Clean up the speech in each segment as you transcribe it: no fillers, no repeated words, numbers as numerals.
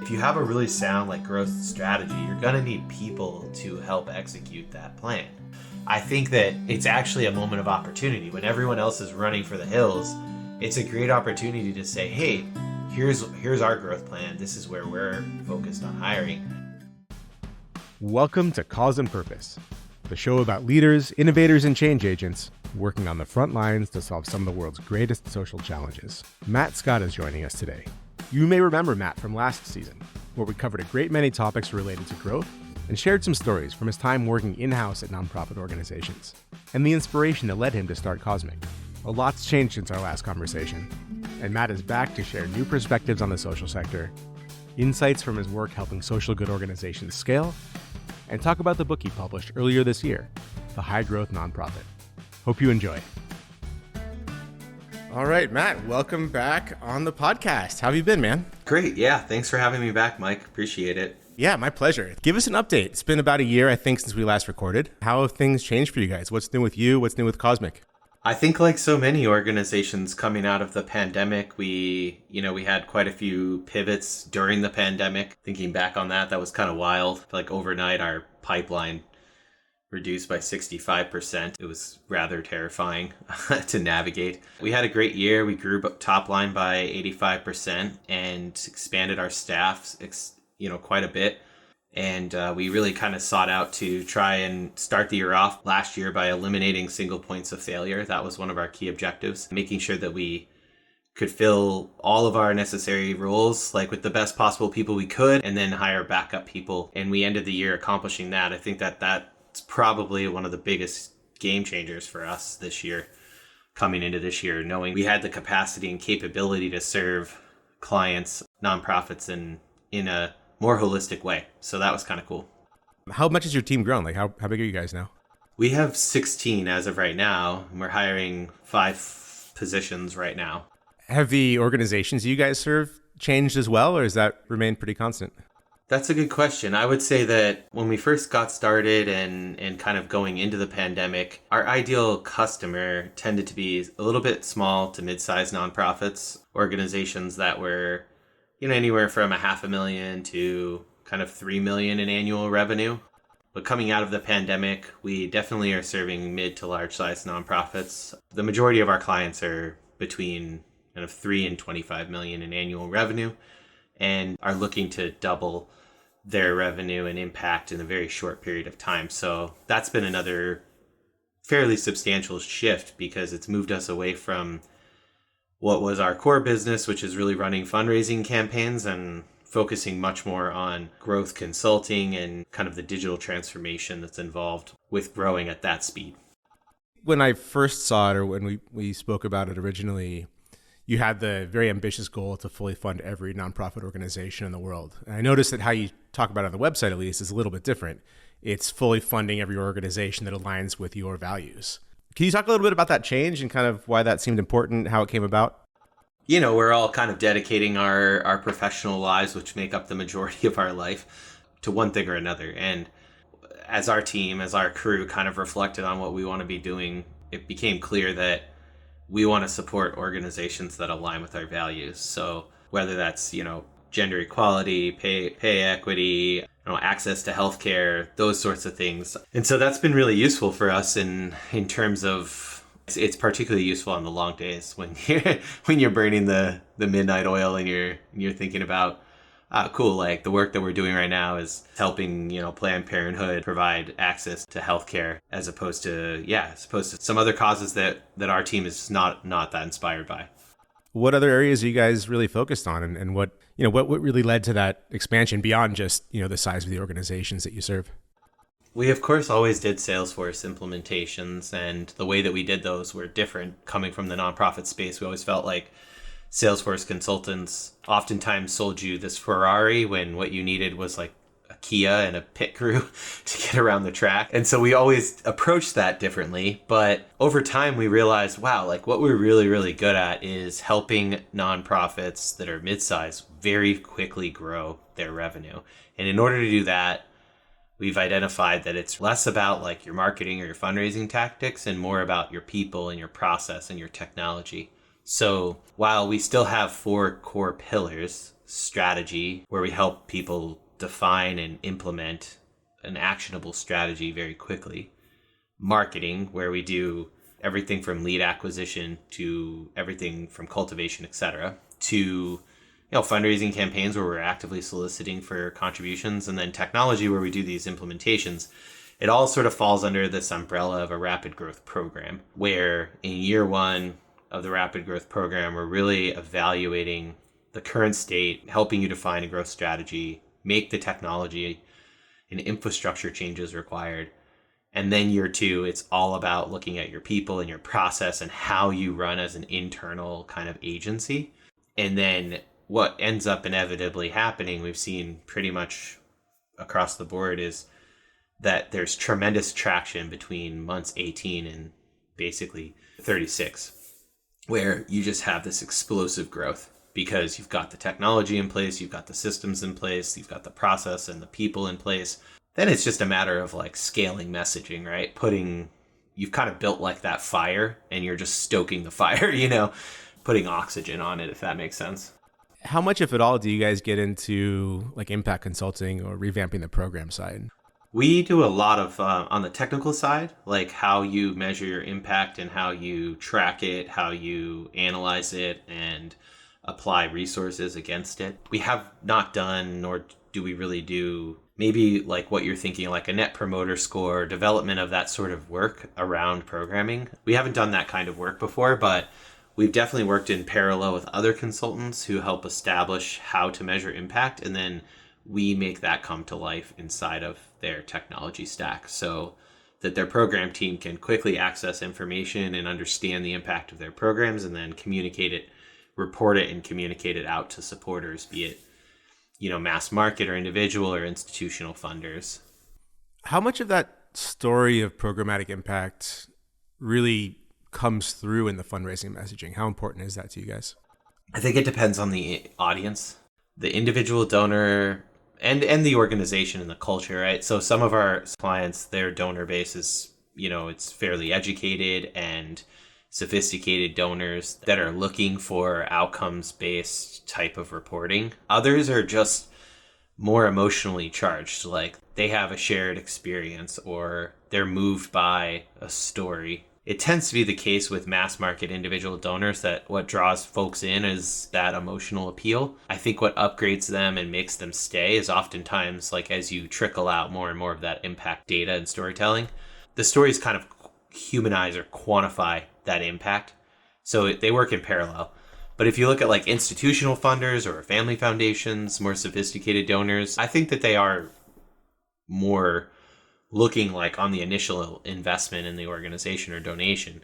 If you have a really sound like growth strategy, you're gonna need people to help execute that plan. I think that it's actually a moment of opportunity. When everyone else is running for the hills, it's a great opportunity to say, hey, here's our growth plan. This is where we're focused on hiring. Welcome to Cause and Purpose, the show about leaders, innovators, and change agents working on the front lines to solve some of the world's greatest social challenges. Matt Scott is joining us today. You may remember Matt from last season, where we covered a great many topics related to growth and shared some stories from his time working in-house at nonprofit organizations and the inspiration that led him to start CauseMic. A lot's changed since our last conversation, and Matt is back to share new perspectives on the social sector, insights from his work helping social good organizations scale, and talk about the book he published earlier this year, The High Growth Nonprofit. Hope you enjoy. All right, Matt, welcome back on the podcast. How have you been, man? Great. Yeah. Thanks for having me back, Mike. Appreciate it. Yeah, my pleasure. Give us an update. It's been about a year, I think, since we last recorded. How have things changed for you guys? What's new with you? What's new with CauseMic? I think like so many organizations coming out of the pandemic, we had quite a few pivots during the pandemic. Thinking back on that was kind of wild. Like overnight, our pipeline reduced by 65%. It was rather terrifying to navigate. We had a great year. We grew top line by 85% and expanded our staff, quite a bit. And we really kind of sought out to try and start the year off last year by eliminating single points of failure. That was one of our key objectives, making sure that we could fill all of our necessary roles like with the best possible people we could, and then hire backup people. And we ended the year accomplishing that. I think that's probably one of the biggest game changers for us this year, coming into this year, knowing we had the capacity and capability to serve clients, nonprofits in a more holistic way. So that was kind of cool. How much has your team grown? Like how big are you guys now? We have 16 as of right now, and we're hiring 5 positions right now. Have the organizations you guys serve changed as well, or has that remained pretty constant? That's a good question. I would say that when we first got started and kind of going into the pandemic, our ideal customer tended to be a little bit small to mid-sized nonprofits, organizations that were anywhere from $500,000 to kind of $3 million in annual revenue. But coming out of the pandemic, we definitely are serving mid to large size nonprofits. The majority of our clients are between kind of 3 and 25 million in annual revenue and are looking to double their revenue and impact in a very short period of time. So that's been another fairly substantial shift because it's moved us away from what was our core business, which is really running fundraising campaigns and focusing much more on growth consulting and kind of the digital transformation that's involved with growing at that speed. When I first saw it, or when we spoke about it originally, you had the very ambitious goal to fully fund every nonprofit organization in the world. And I noticed that how you talk about it on the website, at least, is a little bit different. It's fully funding every organization that aligns with your values. Can you talk a little bit about that change and kind of why that seemed important, how it came about? We're all kind of dedicating our professional lives, which make up the majority of our life, to one thing or another. And as our team, as our crew kind of reflected on what we want to be doing, it became clear that we want to support organizations that align with our values. So whether that's, gender equality, pay equity, access to healthcare, those sorts of things. And so that's been really useful for us in terms of, it's particularly useful on the long days when you're burning the midnight oil and you're thinking about, cool, like the work that we're doing right now is helping, Planned Parenthood provide access to healthcare as opposed to some other causes that our team is not that inspired by. What other areas are you guys really focused on, and what really led to that expansion beyond just, the size of the organizations that you serve? We, of course, always did Salesforce implementations, and the way that we did those were different. Coming from the nonprofit space, we always felt like Salesforce consultants oftentimes sold you this Ferrari when what you needed was like a Kia and a pit crew to get around the track. And so we always approached that differently. But over time, we realized, wow, like what we're really, really good at is helping nonprofits that are mid-sized very quickly grow their revenue. And in order to do that, we've identified that it's less about like your marketing or your fundraising tactics and more about your people and your process and your technology. So while we still have 4 core pillars, strategy, where we help people define and implement an actionable strategy very quickly. Marketing, where we do everything from lead acquisition to everything from cultivation, etc., to fundraising campaigns where we're actively soliciting for contributions, and then technology where we do these implementations. It all sort of falls under this umbrella of a rapid growth program, where in year one of the rapid growth program, we're really evaluating the current state, helping you define a growth strategy, make the technology and infrastructure changes required. And then year two, it's all about looking at your people and your process and how you run as an internal kind of agency. And then what ends up inevitably happening, we've seen pretty much across the board, is that there's tremendous traction between months 18 and basically 36, where you just have this explosive growth because you've got the technology in place, you've got the systems in place, you've got the process and the people in place. Then it's just a matter of like scaling messaging, right? You've kind of built like that fire and you're just stoking the fire, putting oxygen on it, if that makes sense. How much, if at all, do you guys get into like impact consulting or revamping the program side? We do a lot of on the technical side, like how you measure your impact and how you track it, how you analyze it and apply resources against it. We have not done, nor do we really do, maybe like what you're thinking, like a net promoter score, development of that sort of work around programming. We haven't done that kind of work before, but we've definitely worked in parallel with other consultants who help establish how to measure impact, and then we make that come to life inside of their technology stack so that their program team can quickly access information and understand the impact of their programs and then communicate it, report it, and communicate it out to supporters, be it, mass market or individual or institutional funders. How much of that story of programmatic impact really comes through in the fundraising messaging? How important is that to you guys? I think it depends on the audience, the individual donor, and the organization and the culture, right? So some of our clients, their donor base is, it's fairly educated and sophisticated donors that are looking for outcomes-based type of reporting. Others are just more emotionally charged, like they have a shared experience or they're moved by a story. It tends to be the case with mass market individual donors that what draws folks in is that emotional appeal. I think what upgrades them and makes them stay is oftentimes, like, as you trickle out more and more of that impact data and storytelling, the stories kind of humanize or quantify that impact. So they work in parallel. But if you look at like institutional funders or family foundations, more sophisticated donors, I think that they are more looking like on the initial investment in the organization or donation,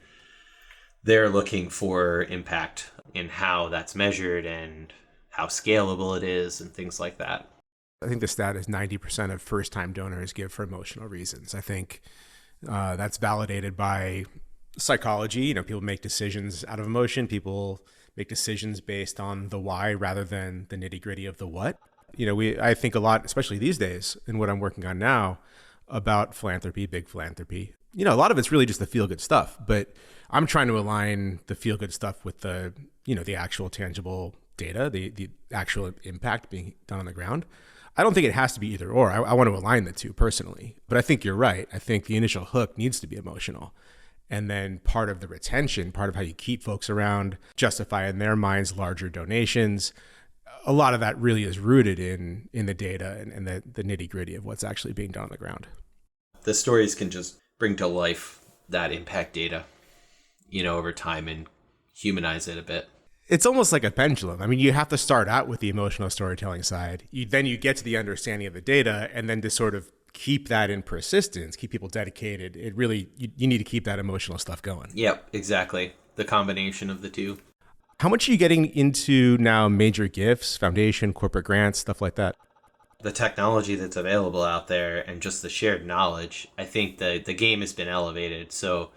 they're looking for impact in how that's measured and how scalable it is and things like that. I think the stat is 90% of first-time donors give for emotional reasons. I think that's validated by psychology. People make decisions out of emotion. People make decisions based on the why rather than the nitty-gritty of the what. I think a lot, especially these days, in what I'm working on now, about philanthropy, big philanthropy. A lot of it's really just the feel-good stuff, but I'm trying to align the feel-good stuff with the actual tangible data, the actual impact being done on the ground. I don't think it has to be either or. I want to align the two personally, but I think you're right. I think the initial hook needs to be emotional. And then part of the retention, part of how you keep folks around, justify in their minds larger donations, a lot of that really is rooted in the data and the nitty-gritty of what's actually being done on the ground. The stories can just bring to life that impact data, over time and humanize it a bit. It's almost like a pendulum. I mean, you have to start out with the emotional storytelling side. Then you get to the understanding of the data, and then to sort of keep that in persistence, keep people dedicated, it really, you need to keep that emotional stuff going. Yep, exactly. The combination of the two. How much are you getting into now major gifts, foundation, corporate grants, stuff like that? The technology that's available out there and just the shared knowledge, I think the game has been elevated. So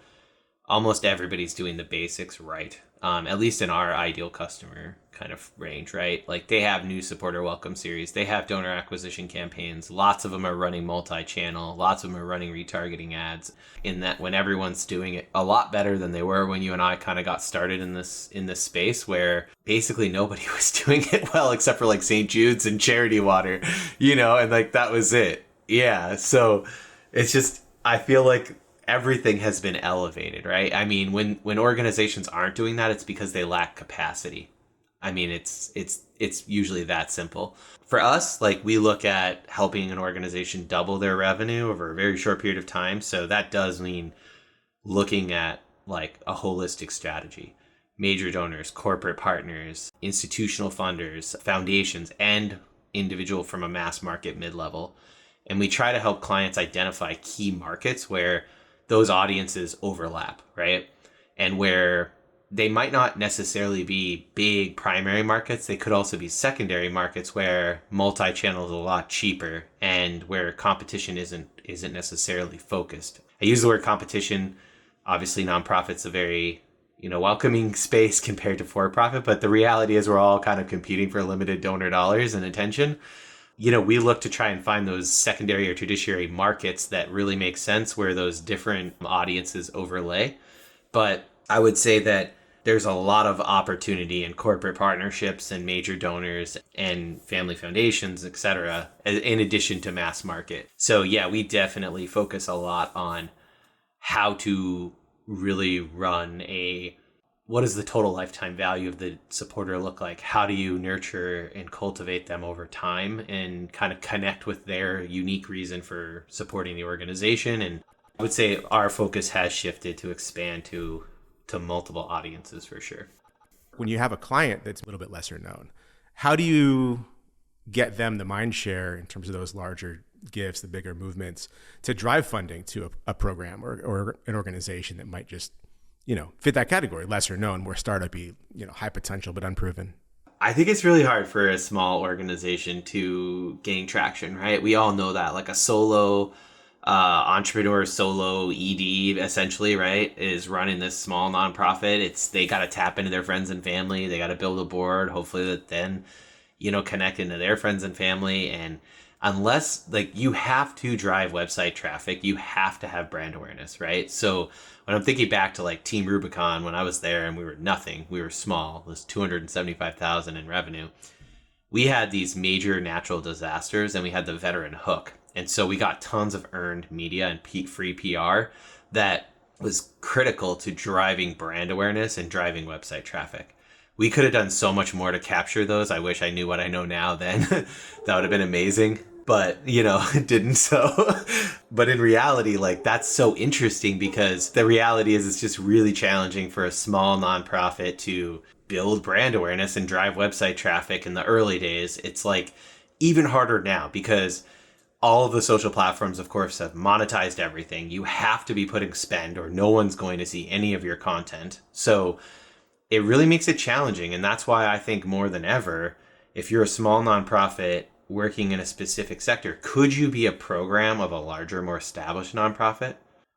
almost everybody's doing the basics right. At least in our ideal customer kind of range, right? Like they have new supporter welcome series, they have donor acquisition campaigns. Lots of them are running multi-channel. Lots of them are running retargeting ads. In that, when everyone's doing it a lot better than they were when you and I kind of got started in this space, where basically nobody was doing it well except for like St. Jude's and Charity Water, and like that was it. Yeah, so it's just I feel like everything has been elevated, right? I mean, when organizations aren't doing that, it's because they lack capacity. I mean, it's usually that simple. For us, like we look at helping an organization double their revenue over a very short period of time. So that does mean looking at like a holistic strategy. Major donors, corporate partners, institutional funders, foundations, and individual from a mass market mid-level. And we try to help clients identify key markets where those audiences overlap, right? And where they might not necessarily be big primary markets. They could also be secondary markets where multi-channel is a lot cheaper and where competition isn't necessarily focused. I use the word competition. Obviously, nonprofit's a very welcoming space compared to for-profit, but the reality is we're all kind of competing for limited donor dollars and attention. We look to try and find those secondary or tertiary markets that really make sense where those different audiences overlay. But I would say that there's a lot of opportunity in corporate partnerships and major donors and family foundations, etc., in addition to mass market. So yeah, we definitely focus a lot on how to really run what does the total lifetime value of the supporter look like? How do you nurture and cultivate them over time and kind of connect with their unique reason for supporting the organization? And I would say our focus has shifted to expand to multiple audiences for sure. When you have a client that's a little bit lesser known, how do you get them the mind share in terms of those larger gifts, the bigger movements, to drive funding to a program or an organization that might just fit that category, lesser known, more startup-y, high potential but unproven? I think it's really hard for a small organization to gain traction, right? We all know that, like a solo entrepreneur, solo ED, essentially, right, is running this small nonprofit. They got to tap into their friends and family. They got to build a board, hopefully that then, connect into their friends and family. And unless you have to drive website traffic, you have to have brand awareness, right? So when I'm thinking back to like Team Rubicon, when I was there and we were nothing, we were small, it was 275,000 in revenue. We had these major natural disasters and we had the veteran hook. And so we got tons of earned media and free PR that was critical to driving brand awareness and driving website traffic. We could have done so much more to capture those. I wish I knew what I know now then. That would have been amazing. But, it didn't so. But in reality, that's so interesting because the reality is it's just really challenging for a small nonprofit to build brand awareness and drive website traffic in the early days. It's even harder now because all of the social platforms, of course, have monetized everything. You have to be putting spend or no one's going to see any of your content. So it really makes it challenging. And that's why I think more than ever, if you're a small nonprofit working in a specific sector, could you be a program of a larger, more established nonprofit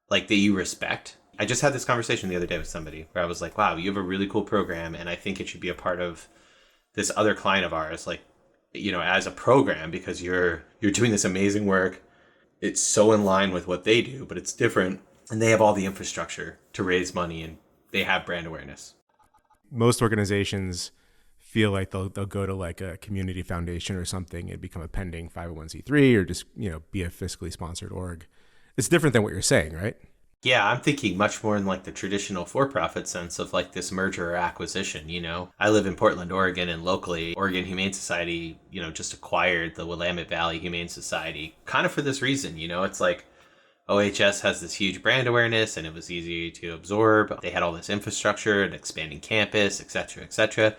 that you respect? I just had this conversation the other day with somebody where I was like, wow, you have a really cool program and I think it should be a part of this other client of ours, as a program, because you're doing this amazing work. It's so in line with what they do, but it's different. And they have all the infrastructure to raise money and they have brand awareness. Most organizations feel like they'll go to a community foundation or something and become a pending 501c3 or just, be a fiscally sponsored org. It's different than what you're saying, right? Yeah, I'm thinking much more in the traditional for-profit sense of this merger or acquisition, I live in Portland, Oregon, and locally, Oregon Humane Society, just acquired the Willamette Valley Humane Society kind of for this reason, it's OHS has this huge brand awareness and it was easy to absorb. They had all this infrastructure, an expanding campus, et cetera, et cetera.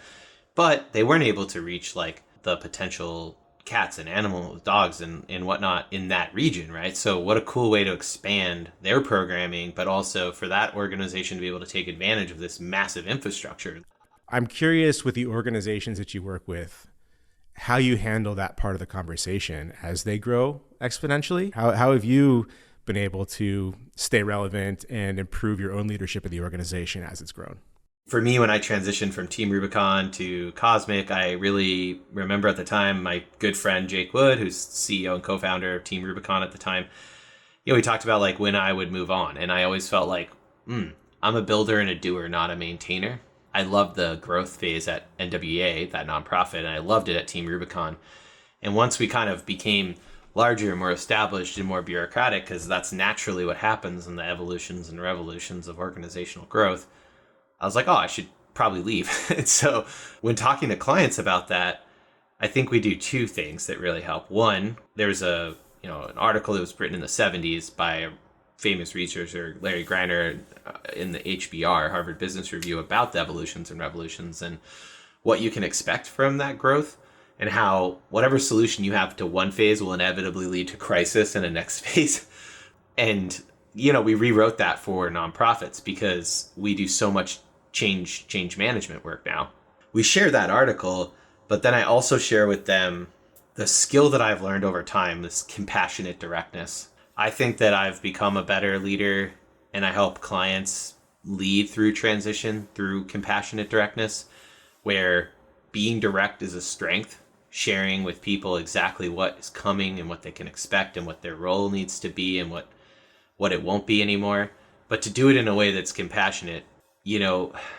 But they weren't able to reach the potential cats and animals, dogs and whatnot in that region, right? So what a cool way to expand their programming, but also for that organization to be able to take advantage of this massive infrastructure. I'm curious with the organizations that you work with, how you handle that part of the conversation as they grow exponentially. How have you been able to stay relevant and improve your own leadership of the organization as it's grown? For me, when I transitioned from Team Rubicon to CauseMic, I really remember at the time my good friend Jake Wood, who's CEO and co-founder of Team Rubicon at the time, we talked about like when I would move on. And I always felt like, I'm a builder and a doer, not a maintainer. I loved the growth phase at NWA, that nonprofit, and I loved it at Team Rubicon. And once we kind of became larger, more established, and more bureaucratic, because that's naturally what happens in the evolutions and revolutions of organizational growth, I was like, oh, I should probably leave. And so when talking to clients about that, I think we do two things that really help. One, there's an article that was written in the 70s by a famous researcher, Larry Greiner, in the HBR, Harvard Business Review, about the evolutions and revolutions and what you can expect from that growth, and how whatever solution you have to one phase will inevitably lead to crisis in the next phase. And, we rewrote that for nonprofits because we do so much change management work now. We share that article, but then I also share with them the skill that I've learned over time, this compassionate directness. I think that I've become a better leader, and I help clients lead through transition through compassionate directness, where being direct is a strength, sharing with people exactly what is coming and what they can expect and what their role needs to be and what it won't be anymore. But to do it in a way that's compassionate,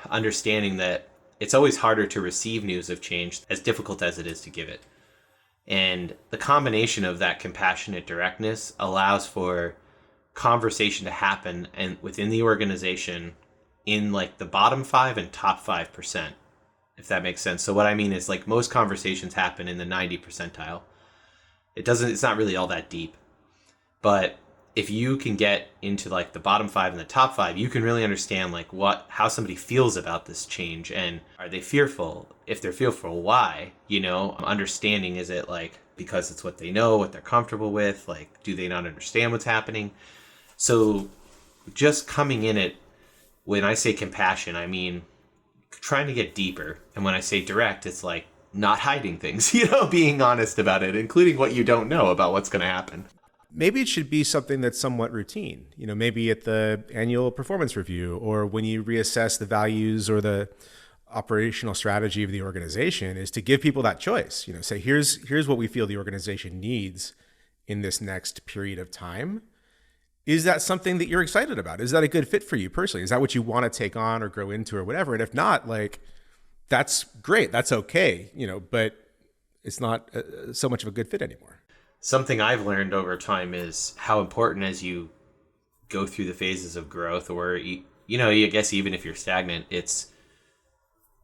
understanding that it's always harder to receive news of change, as difficult as it is to give it. And the combination of that compassionate directness allows for conversation to happen and within the organization in like the bottom 5 and top 5%, if that makes sense. So what I mean is, like, most conversations happen in the 90 percentile. It's not really all that deep. But if you can get into like the bottom 5 and the top 5, you can really understand like how somebody feels about this change, and are they fearful? If they're fearful, why? Understanding, is it like because it's what they know, what they're comfortable with? Like, do they not understand what's happening? So just coming in it, when I say compassion, I mean trying to get deeper. And when I say direct, it's like not hiding things, being honest about it, including what you don't know about what's going to happen. Maybe it should be something that's somewhat routine, maybe at the annual performance review, or when you reassess the values or the operational strategy of the organization, is to give people that choice. Say, here's what we feel the organization needs in this next period of time. Is that something that you're excited about? Is that a good fit for you personally? Is that what you want to take on or grow into or whatever? And if not, like, that's great. That's okay, but it's not so much of a good fit anymore. Something I've learned over time is how important, as you go through the phases of growth, or, I guess even if you're stagnant, it's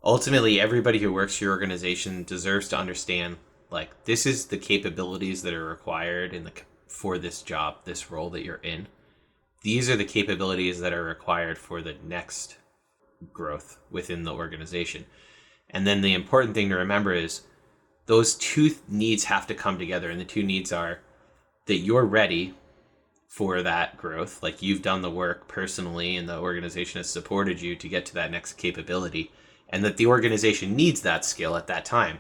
ultimately everybody who works for your organization deserves to understand, like, this is the capabilities that are required for this job, this role that you're in. These are the capabilities that are required for the next growth within the organization. And then the important thing to remember is those two needs have to come together. And the two needs are that you're ready for that growth. Like, you've done the work personally and the organization has supported you to get to that next capability, and that the organization needs that skill at that time.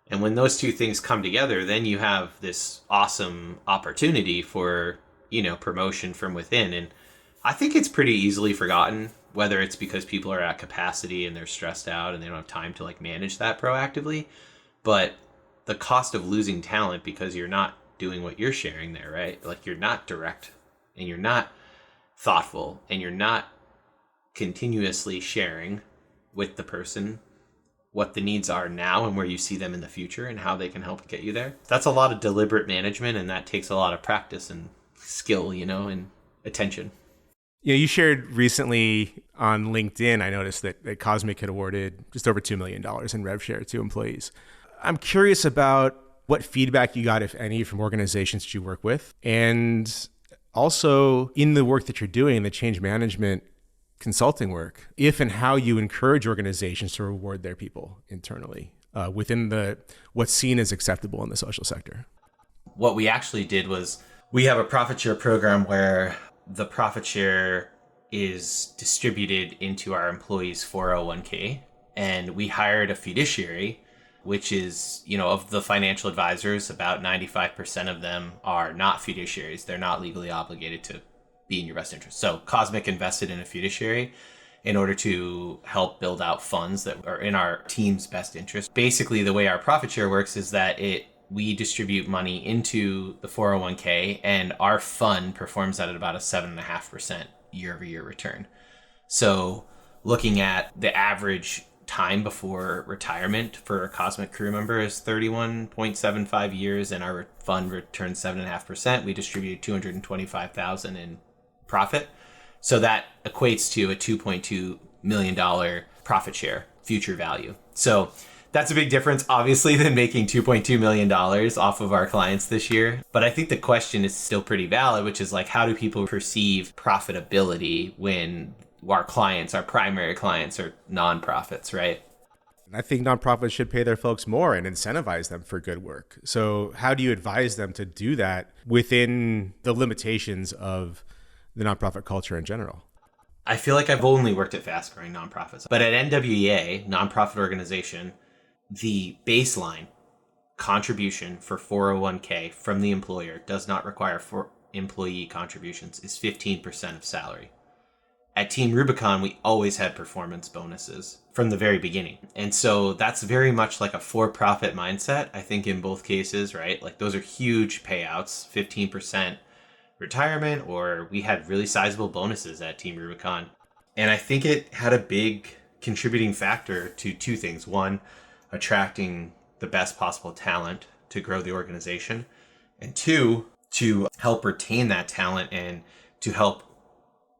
And when those two things come together, then you have this awesome opportunity for, promotion from within. And I think it's pretty easily forgotten, whether it's because people are at capacity and they're stressed out and they don't have time to like manage that proactively. But the cost of losing talent because you're not doing what you're sharing there, right? Like, you're not direct and you're not thoughtful and you're not continuously sharing with the person what the needs are now and where you see them in the future and how they can help get you there. That's a lot of deliberate management, and that takes a lot of practice and skill, and attention. You shared recently on LinkedIn, I noticed that CauseMic had awarded just over $2 million in rev share to employees. I'm curious about what feedback you got, if any, from organizations that you work with, and also in the work that you're doing, the change management consulting work, if and how you encourage organizations to reward their people internally within what's seen as acceptable in the social sector. What we actually did was, we have a profit share program where the profit share is distributed into our employees' 401k, and we hired a fiduciary which is, of the financial advisors, about 95% of them are not fiduciaries. They're not legally obligated to be in your best interest. So CauseMic invested in a fiduciary in order to help build out funds that are in our team's best interest. Basically, the way our profit share works is that we distribute money into the 401k, and our fund performs at about a 7.5% year-over-year return. So looking at the average time before retirement for a CauseMic crew member is 31.75 years, and our fund returns 7.5%. We distribute $225,000 in profit. So that equates to a $2.2 million profit share future value. So that's a big difference, obviously, than making $2.2 million off of our clients this year. But I think the question is still pretty valid, which is like, how do people perceive profitability when our clients, our primary clients, are nonprofits, right? I think nonprofits should pay their folks more and incentivize them for good work. So how do you advise them to do that within the limitations of the nonprofit culture in general? I feel like I've only worked at fast-growing nonprofits. But at NWEA, nonprofit organization, the baseline contribution for 401k from the employer does not require for employee contributions, is 15% of salary. At Team Rubicon, we always had performance bonuses from the very beginning. And so that's very much like a for-profit mindset, I think, in both cases, right? Like, those are huge payouts, 15% retirement, or we had really sizable bonuses at Team Rubicon. And I think it had a big contributing factor to two things. One, attracting the best possible talent to grow the organization. And two, to help retain that talent and to help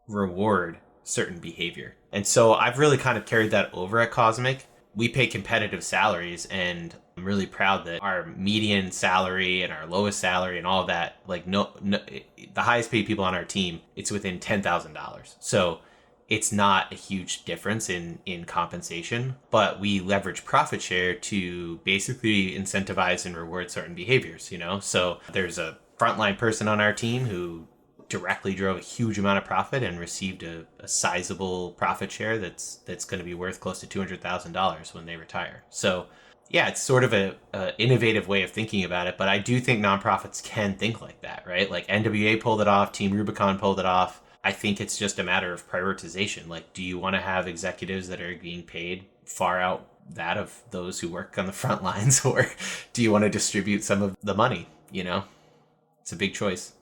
reward certain behavior. And so I've really kind of carried that over at CauseMic. We pay competitive salaries, and I'm really proud that our median salary and our lowest salary and all of that, like no, the highest paid people on our team, it's within $10,000. So it's not a huge difference in compensation, but we leverage profit share to basically incentivize and reward certain behaviors, So there's a frontline person on our team who directly drove a huge amount of profit and received a sizable profit share that's going to be worth close to $200,000 when they retire. So yeah, it's sort of a innovative way of thinking about it, but I do think nonprofits can think like that, right? Like NWA pulled it off, Team Rubicon pulled it off. I think it's just a matter of prioritization. Like, do you want to have executives that are being paid far out that of those who work on the front lines, or do you want to distribute some of the money? It's a big choice.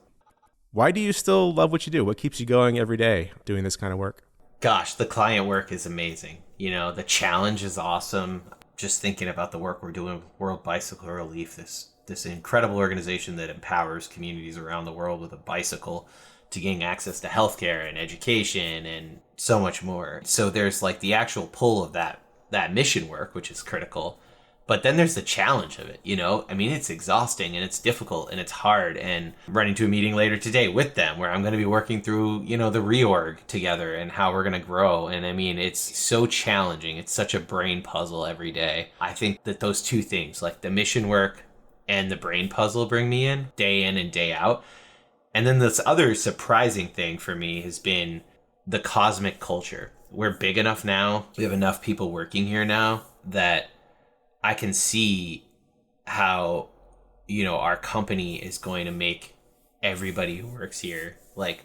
Why do you still love what you do? What keeps you going every day doing this kind of work? Gosh, the client work is amazing. The challenge is awesome. Just thinking about the work we're doing with World Bicycle Relief, this incredible organization that empowers communities around the world with a bicycle to gain access to healthcare and education and so much more. So there's like the actual pull of that mission work, which is critical. But then there's the challenge of it, I mean, it's exhausting and it's difficult and it's hard. And I'm running to a meeting later today with them where I'm going to be working through, the reorg together and how we're going to grow. And I mean, it's so challenging. It's such a brain puzzle every day. I think that those two things, like the mission work and the brain puzzle, bring me in and day out. And then this other surprising thing for me has been the CauseMic culture. We're big enough now. We have enough people working here now that I can see how, our company is going to make everybody who works here, like,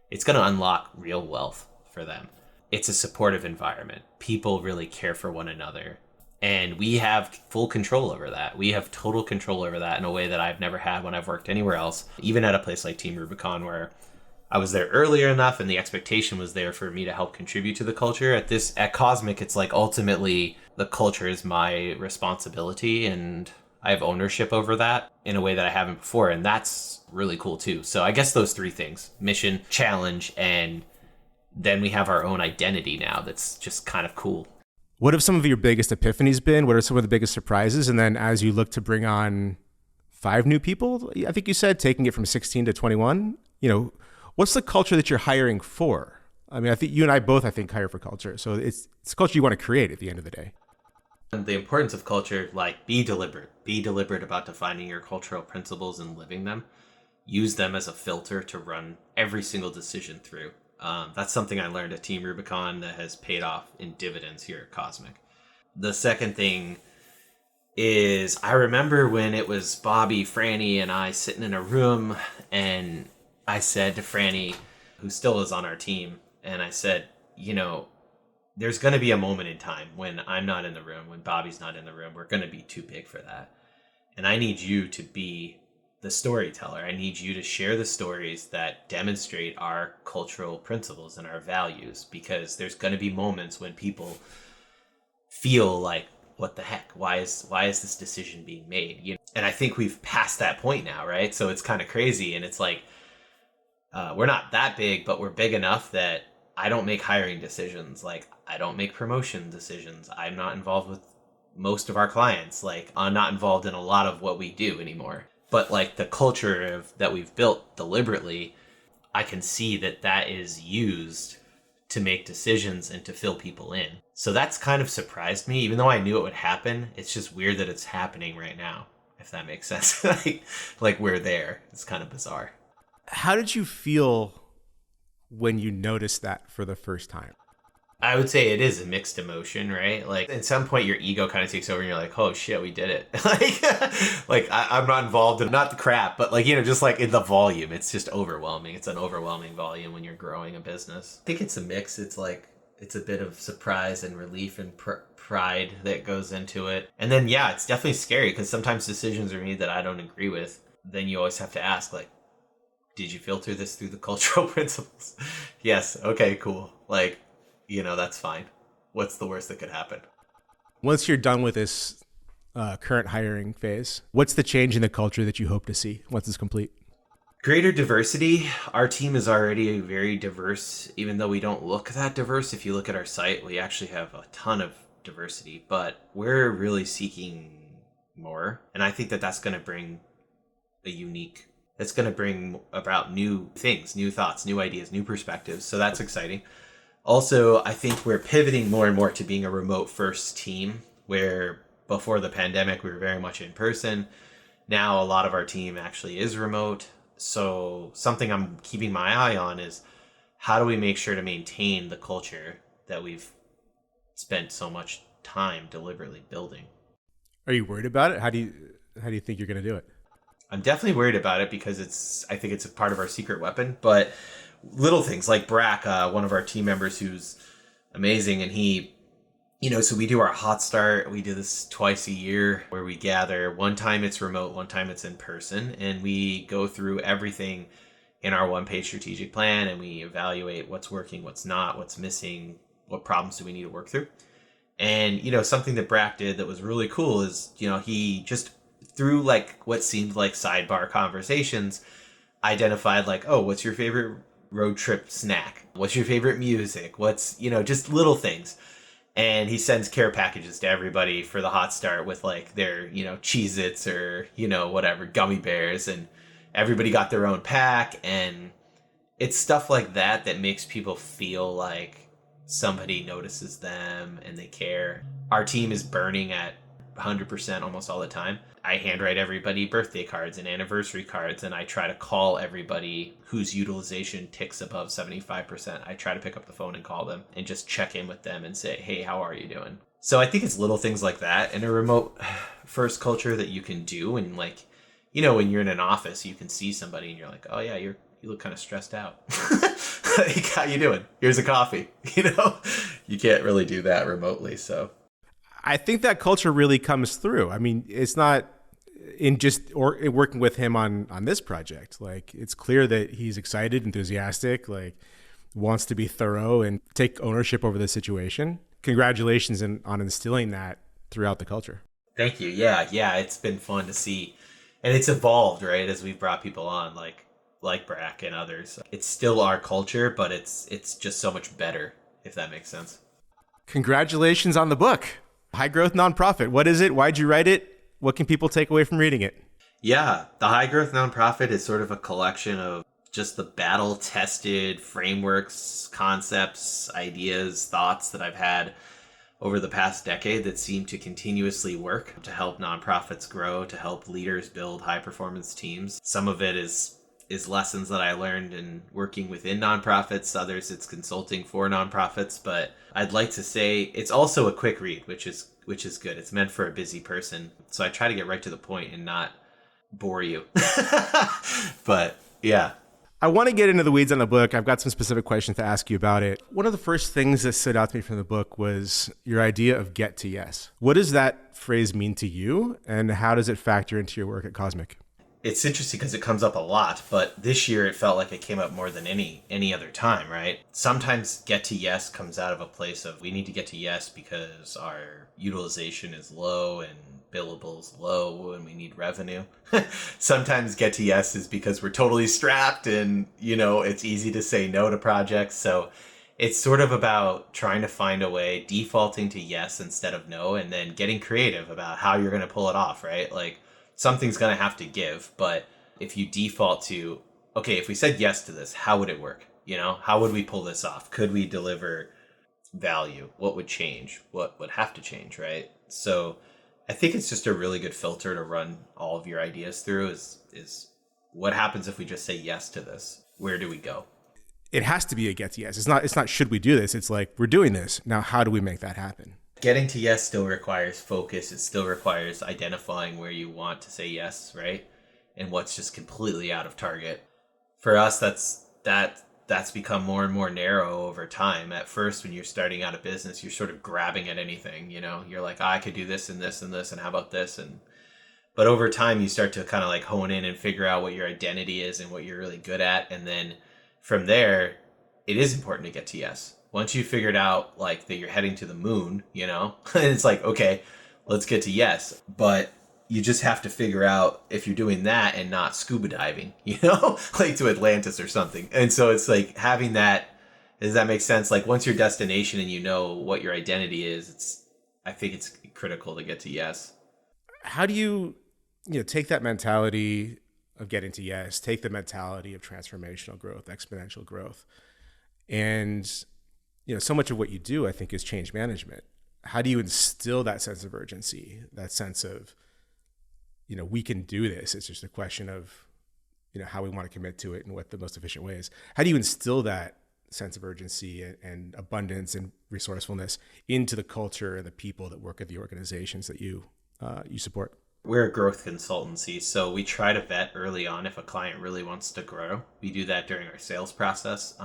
it's going to unlock real wealth for them. It's a supportive environment. People really care for one another. And we have full control over that. We have total control over that in a way that I've never had when I've worked anywhere else, even at a place like Team Rubicon, where I was there earlier enough and the expectation was there for me to help contribute to the culture. At CauseMic, it's like ultimately the culture is my responsibility and I have ownership over that in a way that I haven't before. And that's really cool too. So I guess those three things: mission, challenge, and then we have our own identity now that's just kind of cool. What have some of your biggest epiphanies been? What are some of the biggest surprises? And then as you look to bring on 5 new people, I think you said taking it from 16 to 21, what's the culture that you're hiring for? I mean, I think you and I both, hire for culture. So it's a culture you want to create at the end of the day. And the importance of culture, like, be deliberate. Be deliberate about defining your cultural principles and living them. Use them as a filter to run every single decision through. That's something I learned at Team Rubicon that has paid off in dividends here at CauseMic. The second thing is I remember when it was Bobby, Franny, and I sitting in a room, and I said to Franny, who still is on our team, and I said, there's going to be a moment in time when I'm not in the room, when Bobby's not in the room. We're going to be too big for that. And I need you to be the storyteller. I need you to share the stories that demonstrate our cultural principles and our values, because there's going to be moments when people feel like, what the heck? Why is this decision being made? And I think we've passed that point now, right? So it's kind of crazy, and it's like we're not that big, but we're big enough that I don't make hiring decisions. Like, I don't make promotion decisions. I'm not involved with most of our clients. Like, I'm not involved in a lot of what we do anymore. But like the culture that we've built deliberately, I can see that is used to make decisions and to fill people in. So that's kind of surprised me, even though I knew it would happen. It's just weird that it's happening right now, if that makes sense. like we're there. It's kind of bizarre. How did you feel when you noticed that for the first time? I would say it is a mixed emotion, right? Like at some point your ego kind of takes over and you're like, oh shit, we did it. I'm not involved in, not the crap, but just like in the volume, it's just overwhelming. It's an overwhelming volume when you're growing a business. I think it's a mix. It's like, it's a bit of surprise and relief and pride that goes into it. And then, yeah, it's definitely scary because sometimes decisions are made that I don't agree with. Then you always have to ask, like, did you filter this through the cultural principles? Yes. Okay, cool. Like, that's fine. What's the worst that could happen? Once you're done with this current hiring phase, what's the change in the culture that you hope to see once it's complete? Greater diversity. Our team is already very diverse, even though we don't look that diverse. If you look at our site, we actually have a ton of diversity, but we're really seeking more. And I think that that's going to bring that's going to bring about new things, new thoughts, new ideas, new perspectives. So that's exciting. Also, I think we're pivoting more and more to being a remote first team, where before the pandemic, we were very much in person. Now, a lot of our team actually is remote. So something I'm keeping my eye on is how do we make sure to maintain the culture that we've spent so much time deliberately building? Are you worried about it? How do you think you're going to do it? I'm definitely worried about it because I think it's a part of our secret weapon, but little things like Brack, one of our team members who's amazing, and he, so we do our hot start. We do this twice a year where we gather. One time it's remote, one time it's in person, and we go through everything in our one-page strategic plan, and we evaluate what's working, what's not, what's missing, what problems do we need to work through. And, something that Brack did that was really cool is, he just through like what seemed like sidebar conversations identified like, oh, what's your favorite road trip snack? What's your favorite music? What's, just little things. And he sends care packages to everybody for the hot start with like their, Cheez-Its or, whatever, gummy bears. And everybody got their own pack. And it's stuff like that that makes people feel like somebody notices them and they care. Our team is burning at 100% almost all the time. I handwrite everybody birthday cards and anniversary cards, and I try to call everybody whose utilization ticks above 75%. I try to pick up the phone and call them and just check in with them and say, hey, how are you doing? So I think it's little things like that in a remote first culture that you can do. And like, when you're in an office, you can see somebody and you're like, oh yeah, you look kind of stressed out. Like, how you doing? Here's a coffee. You can't really do that remotely. So I think that culture really comes through. I mean, it's not in just or working with him on this project. Like, it's clear that he's excited, enthusiastic, like wants to be thorough and take ownership over the situation. Congratulations on instilling that throughout the culture. Thank you. Yeah, it's been fun to see, and it's evolved, right, as we've brought people on, like Brack and others. It's still our culture, but it's just so much better, if that makes sense. Congratulations on the book. High Growth Nonprofit. What is it? Why'd you write it? What can people take away from reading it? Yeah, the High Growth Nonprofit is sort of a collection of just the battle-tested frameworks, concepts, ideas, thoughts that I've had over the past decade that seem to continuously work to help nonprofits grow, to help leaders build high-performance teams. Some of it is is lessons that I learned in working within nonprofits. Others, it's consulting for nonprofits. But I'd like to say it's also a quick read, which is good. It's meant for a busy person, so I try to get right to the point and not bore you. But yeah. I want to get into the weeds on the book. I've got some specific questions to ask you about it. One of the first things that stood out to me from the book was your idea of get to yes. What does that phrase mean to you, and how does it factor into your work at CauseMic? It's interesting because it comes up a lot, but this year it felt like it came up more than any other time, right? Sometimes get to yes comes out of a place of we need to get to yes because our utilization is low and billables low and we need revenue. Sometimes get to yes is because we're totally strapped and, it's easy to say no to projects. So it's sort of about trying to find a way, defaulting to yes instead of no, and then getting creative about how you're going to pull it off, right? Like something's going to have to give, but if you default to, okay, if we said yes to this, how would it work? How would we pull this off? Could we deliver value? What would change? What would have to change, right? So I think it's just a really good filter to run all of your ideas through is what happens if we just say yes to this? Where do we go? It has to be a get to yes. It's not should we do this? It's like we're doing this. Now how do we make that happen? Getting to yes still requires focus. It still requires identifying where you want to say yes, right? And what's just completely out of target. For us, that's become more and more narrow over time. At first, when you're starting out a business, you're sort of grabbing at anything, You're like, I could do this and this and this, and how about this? But over time, you start to kind of like hone in and figure out what your identity is and what you're really good at. And then from there, it is important to get to yes. Once you figured out like that you're heading to the moon, and it's like, okay, let's get to yes. But you just have to figure out if you're doing that and not scuba diving, like to Atlantis or something. And so it's like having that, does that make sense? Like once your destination and you know what your identity is, I think it's critical to get to yes. How do you take that mentality of getting to yes, take the mentality of transformational growth, exponential growth, and so much of what you do, I think, is change management. How do you instill that sense of urgency, that sense of, we can do this? It's just a question of, how we want to commit to it and what the most efficient way is. How do you instill that sense of urgency and abundance and resourcefulness into the culture and the people that work at the organizations that you support? We're a growth consultancy, so we try to vet early on if a client really wants to grow. We do that during our sales process.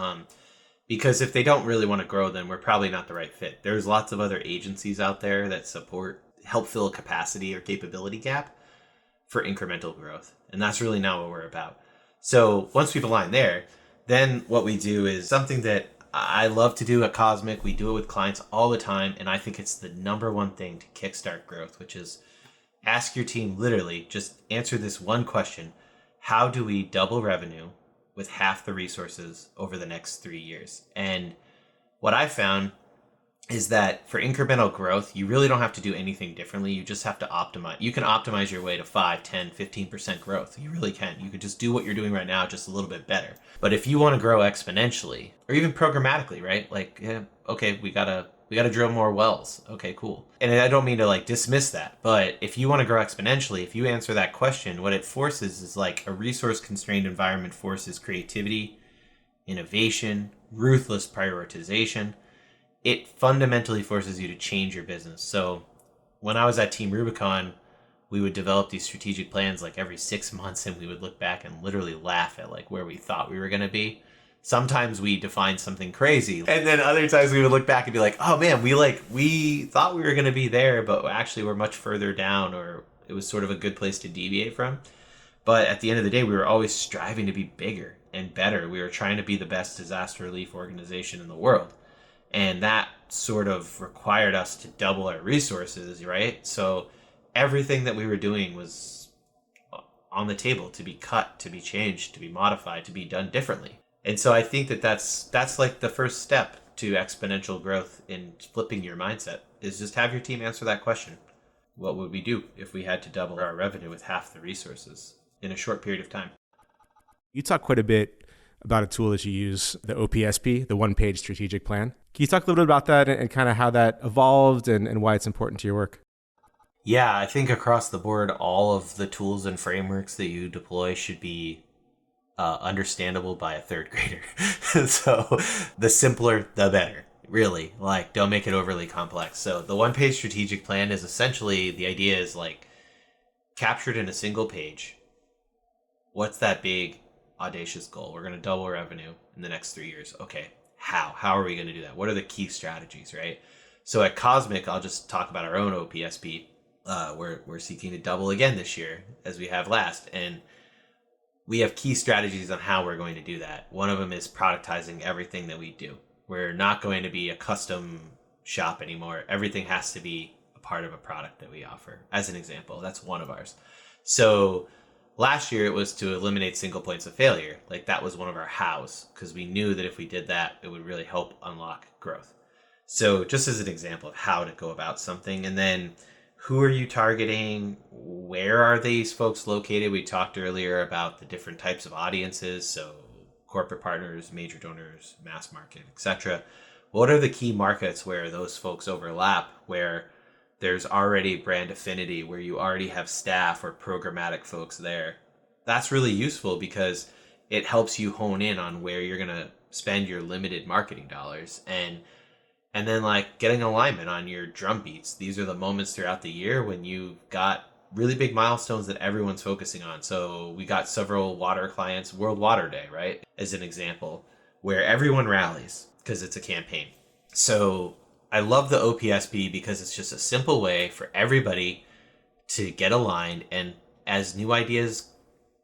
Because if they don't really want to grow, then we're probably not the right fit. There's lots of other agencies out there that help fill a capacity or capability gap for incremental growth. And that's really not what we're about. So once we've aligned there, then what we do is something that I love to do at CauseMic. We do it with clients all the time. And I think it's the number one thing to kickstart growth, which is ask your team, literally just answer this one question. How do we double revenue with half the resources over the next 3 years? And what I found is that for incremental growth, you really don't have to do anything differently. You just have to optimize. You can optimize your way to 5, 10, 15% growth. You really can. You could just do what you're doing right now, just a little bit better. But if you want to grow exponentially or even programmatically, right? Like, yeah, okay, we gotta drill more wells. Okay, cool. And I don't mean to like dismiss that, but if you want to grow exponentially, if you answer that question, what it forces is like a resource constrained environment forces creativity, innovation, ruthless prioritization. It fundamentally forces you to change your business. So when I was at Team Rubicon, we would develop these strategic plans like every 6 months, and we would look back and literally laugh at like where we thought we were going to be. Sometimes we defined something crazy, and then other times we would look back and be like, oh man, we thought we were going to be there, but actually we're much further down, or it was sort of a good place to deviate from. But at the end of the day, we were always striving to be bigger and better. We were trying to be the best disaster relief organization in the world. And that sort of required us to double our resources, right? So everything that we were doing was on the table to be cut, to be changed, to be modified, to be done differently. And so I think that that's like the first step to exponential growth in flipping your mindset, is just have your team answer that question. What would we do if we had to double our revenue with half the resources in a short period of time? You talk quite a bit about a tool that you use, the OPSP, the one-page strategic plan. Can you talk a little bit about that and kind of how that evolved and why it's important to your work? Yeah, I think across the board, all of the tools and frameworks that you deploy should be understandable by a third grader. So the simpler, the better. Really, like, don't make it overly complex. So the one-page strategic plan is essentially, the idea is like captured in a single page. What's that big, audacious goal? We're going to double revenue in the next 3 years. Okay, how? How are we going to do that? What are the key strategies, right? So at CauseMic, I'll just talk about our own OPSP. We're seeking to double again this year, as we have last, and we have key strategies on how we're going to do that. One of them is productizing everything that we do. We're not going to be a custom shop anymore. Everything has to be a part of a product that we offer. As an example, that's one of ours. So last year it was to eliminate single points of failure. Like, that was one of our hows, because we knew that if we did that, it would really help unlock growth. So just as an example of how to go about something. And then, who are you targeting? Where are these folks located? We talked earlier about the different types of audiences. So corporate partners, major donors, mass market, etc. What are the key markets where those folks overlap, where there's already brand affinity, where you already have staff or programmatic folks there? That's really useful because it helps you hone in on where you're going to spend your limited marketing dollars. And then, like, getting alignment on your drum beats. These are the moments throughout the year when you've got really big milestones that everyone's focusing on. So we got several water clients, World Water Day, right? As an example, where everyone rallies because it's a campaign. So I love the OPSP because it's just a simple way for everybody to get aligned. And as new ideas,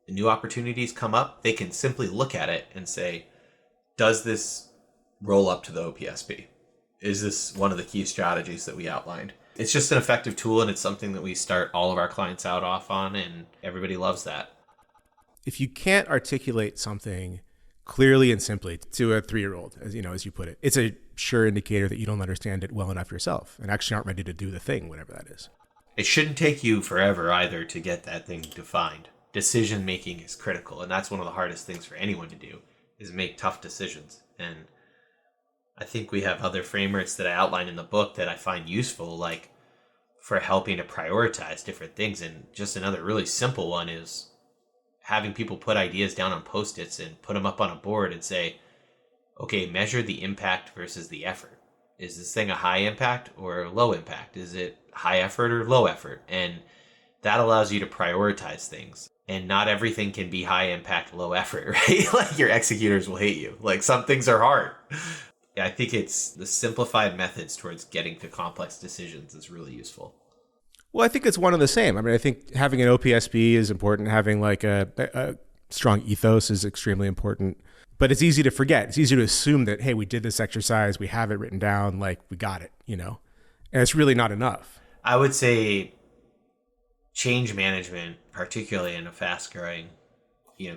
new opportunities come up, they can simply look at it and say, does this roll up to the OPSP? Is this one of the key strategies that we outlined? It's just an effective tool, and it's something that we start all of our clients out off on, and everybody loves that. If you can't articulate something clearly and simply to a 3-year-old, as you put it, it's a sure indicator that you don't understand it well enough yourself and actually aren't ready to do the thing, whatever that is. It shouldn't take you forever either to get that thing defined. Decision making is critical, and that's one of the hardest things for anyone to do, is make tough decisions. And I think we have other frameworks that I outline in the book that I find useful, like for helping to prioritize different things. And just another really simple one is having people put ideas down on Post-its and put them up on a board and say, okay, measure the impact versus the effort. Is this thing a high impact or low impact? Is it high effort or low effort? And that allows you to prioritize things. And not everything can be high impact, low effort, right? Like, your executors will hate you. Like, some things are hard. I think it's the simplified methods towards getting to complex decisions is really useful. Well, I think it's one and the same. I mean, I think having an OPSP is important. Having like a strong ethos is extremely important. But it's easy to forget. It's easy to assume that, hey, we did this exercise, we have it written down, like we got it, And it's really not enough. I would say change management, particularly in a fast-growing,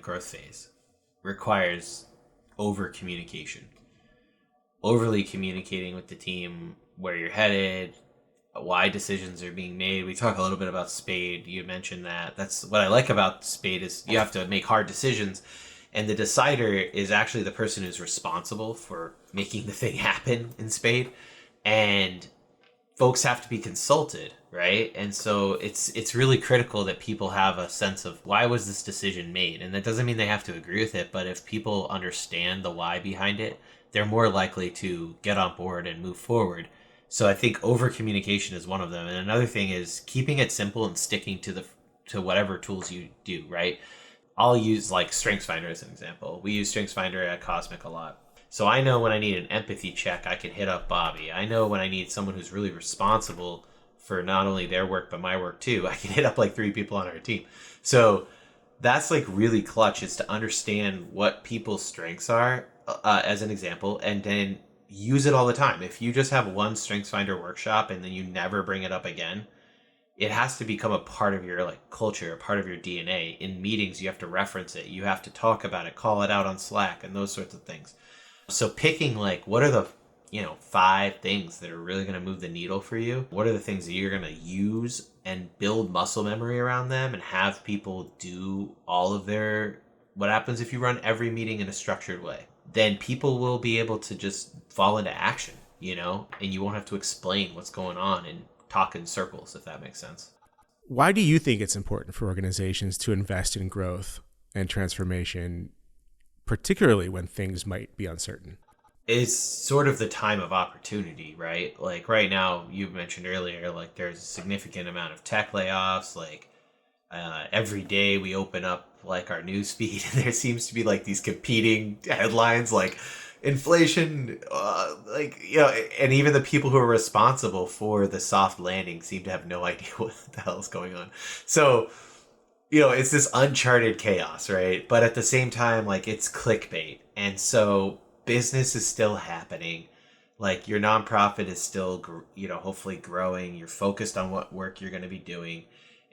growth phase, requires over communication. Overly communicating with the team where you're headed, why decisions are being made. We talk a little bit about Spade. You mentioned that. That's what I like about Spade, is you have to make hard decisions, and the decider is actually the person who's responsible for making the thing happen in Spade. And folks have to be consulted, right? And so it's really critical that people have a sense of, why was this decision made? And that doesn't mean they have to agree with it, but if people understand the why behind it, they're more likely to get on board and move forward. So I think over communication is one of them. And another thing is keeping it simple and sticking to whatever tools you do, right? I'll use like StrengthsFinder as an example. We use StrengthsFinder at CauseMic a lot. So I know when I need an empathy check, I can hit up Bobby. I know when I need someone who's really responsible for not only their work, but my work too, I can hit up like 3 people on our team. So that's like really clutch, is to understand what people's strengths are, as an example, and then use it all the time. If you just have one StrengthsFinder workshop and then you never bring it up again, it has to become a part of your like culture, a part of your DNA. In meetings, you have to reference it. You have to talk about it, call it out on Slack, and those sorts of things. So picking like, what are the 5 things that are really going to move the needle for you? What are the things that you're going to use and build muscle memory around them, and have people do all of their, what happens if you run every meeting in a structured way? Then people will be able to just fall into action, and you won't have to explain what's going on and talk in circles, if that makes sense. Why do you think it's important for organizations to invest in growth and transformation particularly when things might be uncertain? Is sort of the time of opportunity, right? Like right now, you mentioned earlier, like there's a significant amount of tech layoffs. Like every day we open up like our news feed, and there seems to be like these competing headlines, like inflation, and even the people who are responsible for the soft landing seem to have no idea what the hell is going on. So it's this uncharted chaos, right? But at the same time, like it's clickbait. And so business is still happening. Like your nonprofit is still, hopefully growing. You're focused on what work you're going to be doing.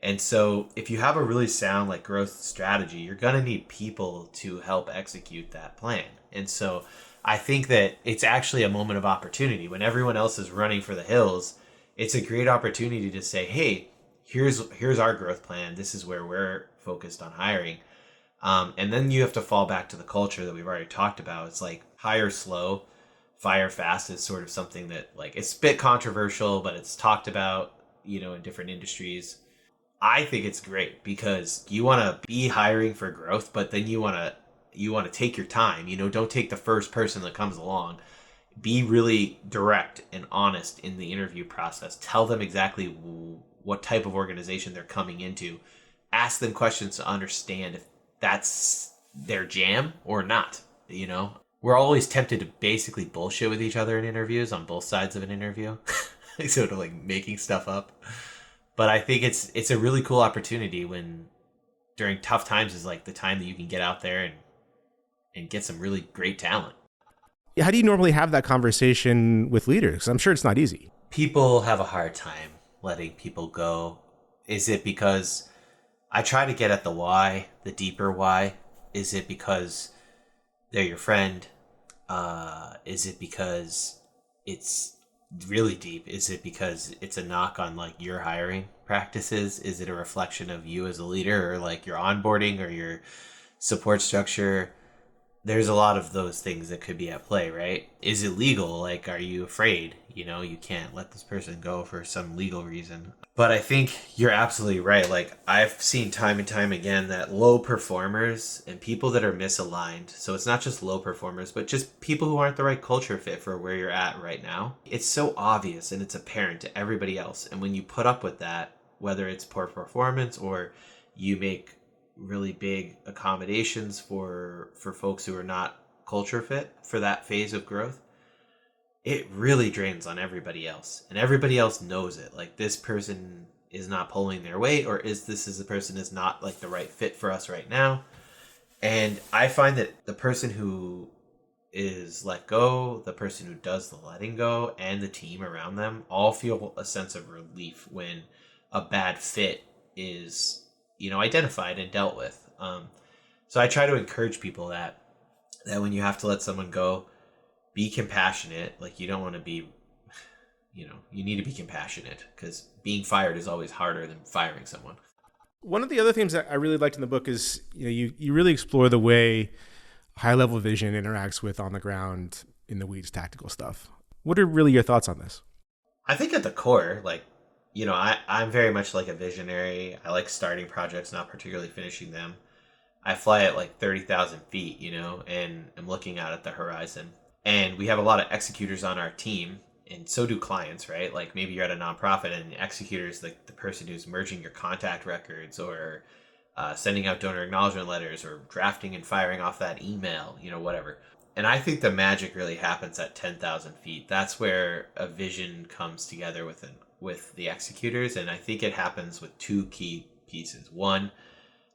And so if you have a really sound like growth strategy, you're going to need people to help execute that plan. And so I think that it's actually a moment of opportunity when everyone else is running for the hills. It's a great opportunity to say, hey, here's our growth plan. This is where we're focused on hiring. And then you have to fall back to the culture that we've already talked about. It's like hire slow, fire fast is sort of something that like it's a bit controversial, but it's talked about, in different industries. I think it's great because you want to be hiring for growth, but then you want to take your time. Don't take the first person that comes along. Be really direct and honest in the interview process. Tell them exactly what type of organization they're coming into. Ask them questions to understand if that's their jam or not. We're always tempted to basically bullshit with each other in interviews on both sides of an interview, sort of like making stuff up. But I think it's a really cool opportunity when during tough times is like the time that you can get out there and get some really great talent. How do you normally have that conversation with leaders? 'Cause I'm sure it's not easy. People have a hard time letting people go. Is it because I try to get at the why, the deeper why? Is it because they're your friend? Is it because it's really deep? Is it because it's a knock on like your hiring practices? Is it a reflection of you as a leader or like your onboarding or your support structure? There's a lot of those things that could be at play, right? Is it legal? Like, are you afraid? You can't let this person go for some legal reason. But I think you're absolutely right. Like, I've seen time and time again that low performers and people that are misaligned, so it's not just low performers, but just people who aren't the right culture fit for where you're at right now. It's so obvious and it's apparent to everybody else. And when you put up with that, whether it's poor performance or you make really big accommodations for folks who are not culture fit for that phase of growth, it really drains on everybody else, and everybody else knows it. Like, this person is not pulling their weight, or is the person is not like the right fit for us right now. And I find that the person who is let go, the person who does the letting go, and the team around them all feel a sense of relief when a bad fit is, identified and dealt with. So I try to encourage people that when you have to let someone go, be compassionate. Like, you don't want to be, you need to be compassionate because being fired is always harder than firing someone. One of the other themes that I really liked in the book is, you really explore the way high level vision interacts with on the ground in the weeds tactical stuff. What are really your thoughts on this? I think at the core, like, I'm very much like a visionary. I like starting projects, not particularly finishing them. I fly at like 30,000 feet, and I'm looking out at the horizon. And we have a lot of executors on our team, and so do clients, right? Like, maybe you're at a nonprofit and the executor is like the person who's merging your contact records or sending out donor acknowledgement letters or drafting and firing off that email, whatever. And I think the magic really happens at 10,000 feet. That's where a vision comes together with the executors. And I think it happens with two key pieces. One,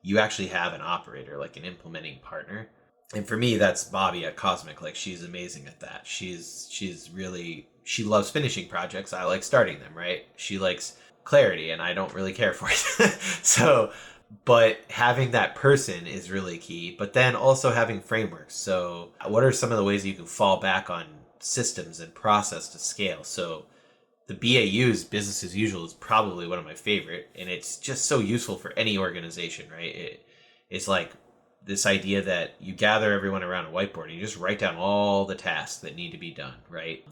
you actually have an operator, like an implementing partner. And for me, that's Bobby at CauseMic. Like, she's amazing at that. She loves finishing projects. I like starting them, right? She likes clarity, and I don't really care for it. So, but having that person is really key. But then also having frameworks. So what are some of the ways you can fall back on systems and process to scale? So the BAU's business as usual is probably one of my favorite, and it's just so useful for any organization, right? It's like this idea that you gather everyone around a whiteboard and you just write down all the tasks that need to be done, right?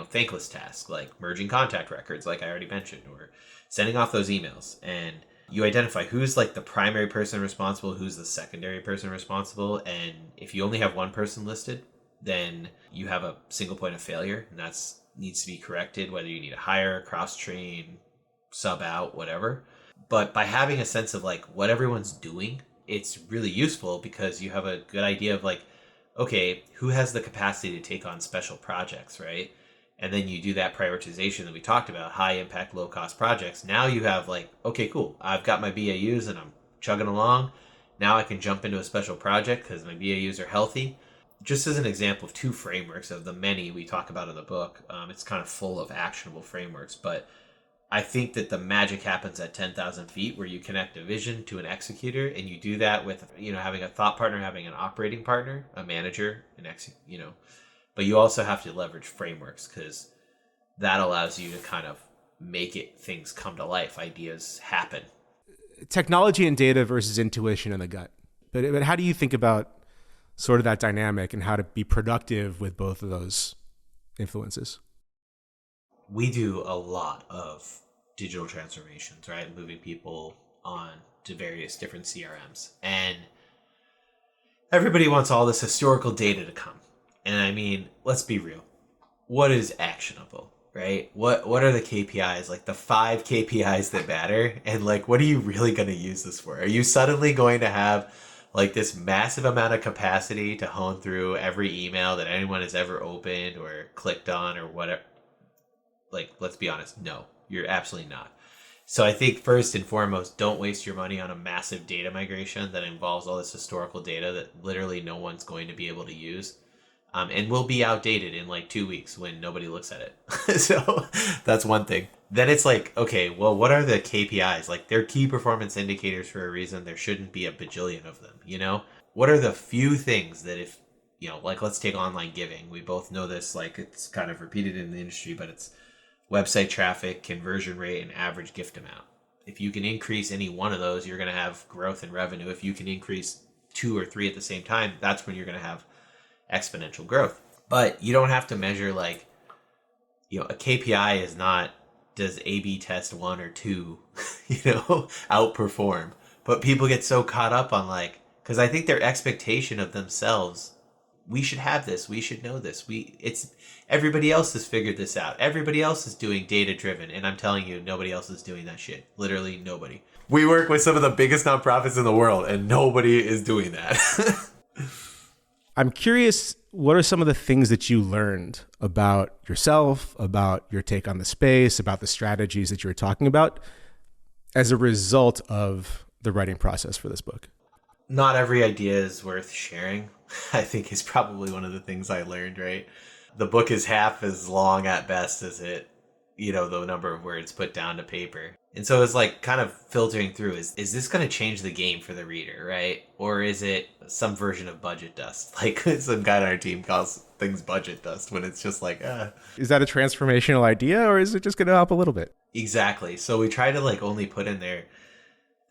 Thankless tasks like merging contact records, like I already mentioned, or sending off those emails. And You identify who's like the primary person responsible, who's the secondary person responsible. And if you only have one person listed, then you have a single point of failure, and that's needs to be corrected, whether you need to hire, cross train, sub out, whatever. But by having a sense of like what everyone's doing, it's really useful because you have a good idea of like, okay, who has the capacity to take on special projects, right? And then you do that prioritization that we talked about, high impact, low cost projects. Now you have like, okay, cool. I've got my BAUs and I'm chugging along. Now I can jump into a special project because my BAUs are healthy. Just as an example of two frameworks of the many we talk about in the book, it's kind of full of actionable frameworks. But I think that the magic happens at 10,000 feet where you connect a vision to an executor, and you do that with, having a thought partner, having an operating partner, a manager, but you also have to leverage frameworks because that allows you to kind of make things come to life. Ideas happen. Technology and data versus intuition and the gut. But how do you think about sort of that dynamic and how to be productive with both of those influences? We do a lot of digital transformations, right? Moving people on to various different CRMs. And everybody wants all this historical data to come. And I mean, let's be real. What is actionable, right? What are the KPIs, like the 5 KPIs that matter? And like, what are you really going to use this for? Are you suddenly going to have like this massive amount of capacity to hone through every email that anyone has ever opened or clicked on or whatever? Like, let's be honest, no, you're absolutely not. So I think first and foremost, don't waste your money on a massive data migration that involves all this historical data that literally no one's going to be able to use. And will be outdated in like 2 weeks when nobody looks at it. So that's one thing. Then it's like, okay, well, what are the KPIs? Like, they're key performance indicators for a reason. There shouldn't be a bajillion of them, What are the few things that if, like let's take online giving. We both know this, like it's kind of repeated in the industry, but it's website traffic, conversion rate, and average gift amount. If you can increase any one of those, you're going to have growth in revenue. If you can increase 2 or 3 at the same time, that's when you're going to have exponential growth. But you don't have to measure like, a KPI is not does A/B test 1 or 2, outperform. But people get so caught up on like, because I think their expectation of themselves, we should have this, we should know this. It's everybody else has figured this out. Everybody else is doing data driven, and I'm telling you, nobody else is doing that shit. Literally nobody. We work with some of the biggest nonprofits in the world, and nobody is doing that. I'm curious, what are some of the things that you learned about yourself, about your take on the space, about the strategies that you were talking about as a result of the writing process for this book? Not every idea is worth sharing, I think is probably one of the things I learned, right? The book is half as long at best as the number of words put down to paper. And so it's like kind of filtering through, is this going to change the game for the reader, right? Or is it some version of budget dust? Like some guy on our team calls things budget dust when it's just like, Is that a transformational idea, or is it just going to help a little bit? Exactly. So we try to like only put in there